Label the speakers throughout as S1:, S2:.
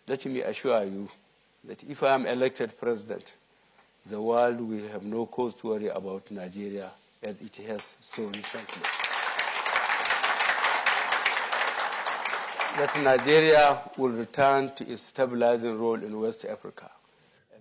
S1: let me assure you that if I am elected president, the world will have no cause to worry about Nigeria as it has so recently. That Nigeria will return to its stabilizing role in West Africa.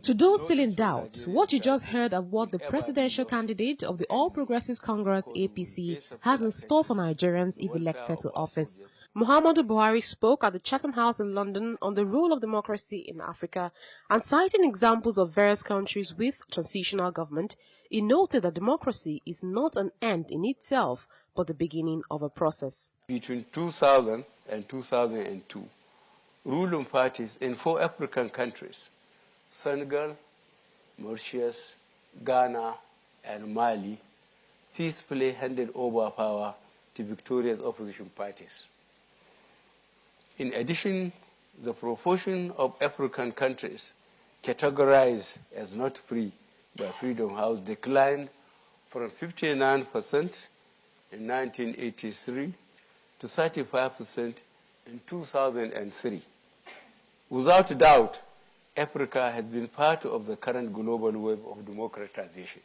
S2: To those still in doubt, what you just heard of what the presidential candidate of the All Progressives Congress APC has in store for Nigerians if elected to office. Muhammadu Buhari spoke at the Chatham House in London on the role of democracy in Africa, and citing examples of various countries with transitional government, he noted that democracy is not an end in itself, but the beginning of a process.
S1: Between 2000 and 2002, ruling parties in 4 African countries, Senegal, Mauritius, Ghana, and Mali, peacefully handed over power to victorious opposition parties. In addition, the proportion of African countries categorized as not free by Freedom House declined from 59% in 1983 to 35% in 2003. Without doubt, Africa has been part of the current global wave of democratization.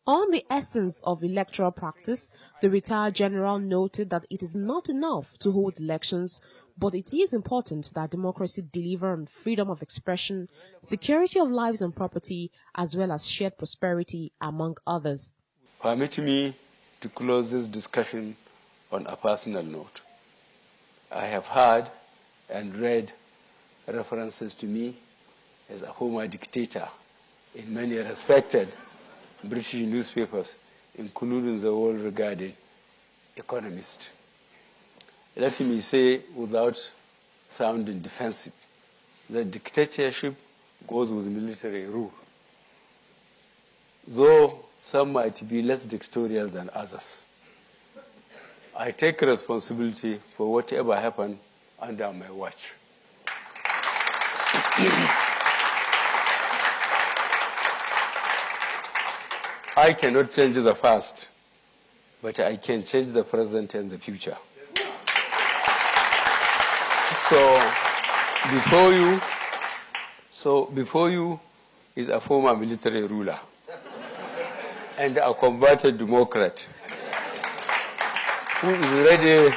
S2: On the essence of electoral practice, the retired general noted that it is not enough to hold elections, but it is important that democracy deliver on freedom of expression, security of lives and property, as well as shared prosperity, among others.
S1: Permit me to close this discussion on a personal note. I have heard and read references to me as a former dictator in many respected British newspapers, including the well-regarded Economist. Let me say, without sounding defensive, that dictatorship goes with military rule, though some might be less dictatorial than others. I take responsibility for whatever happened under my watch. I cannot change the past, but I can change the present and the future. So before you is a former military ruler and a converted democrat who is ready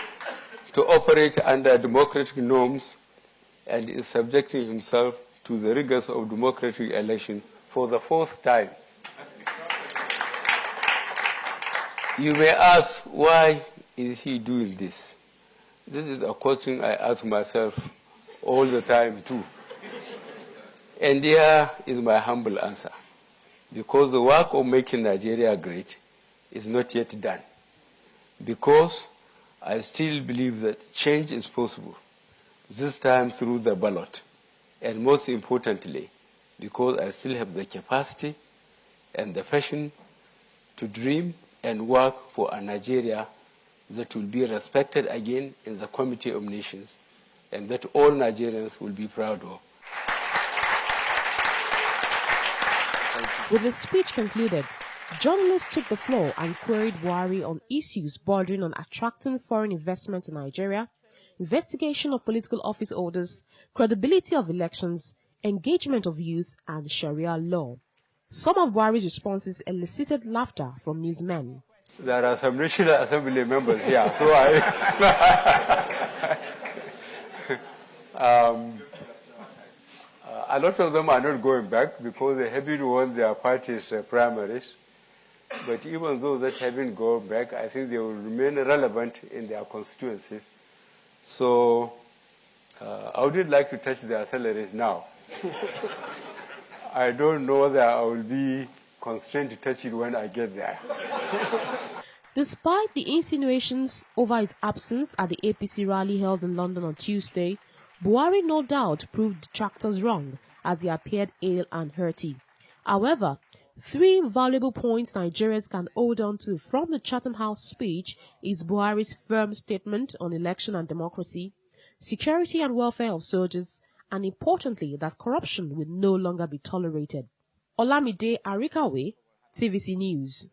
S1: to operate under democratic norms and is subjecting himself to the rigors of democratic election for the 4th time. You may ask, why is he doing this? This is a question I ask myself all the time too. And here is my humble answer. Because the work of making Nigeria great is not yet done. Because I still believe that change is possible, this time through the ballot. And most importantly, because I still have the capacity and the passion to dream and work for a Nigeria that will be respected again in the Committee of Nations and that all Nigerians will be proud of.
S2: With the speech concluded, journalists took the floor and queried Buhari on issues bordering on attracting foreign investment in Nigeria, investigation of political office holders, credibility of elections, engagement of youth, and Sharia law. Some of Buhari's responses elicited laughter from newsmen.
S1: There are some National Assembly members here, so a lot of them are not going back because they haven't won their party's primaries. But even those that haven't gone back, I think they will remain relevant in their constituencies. So I would like to touch their salaries now. I don't know whether I will be constrained to touch it when I get there.
S2: Despite the insinuations over his absence at the APC rally held in London on Tuesday, Buhari no doubt proved detractors wrong as he appeared ill and hurty. However, 3 valuable points Nigerians can hold on to from the Chatham House speech is Buhari's firm statement on election and democracy, security and welfare of soldiers, and importantly that corruption will no longer be tolerated. Olamide Arikawe, TVC News.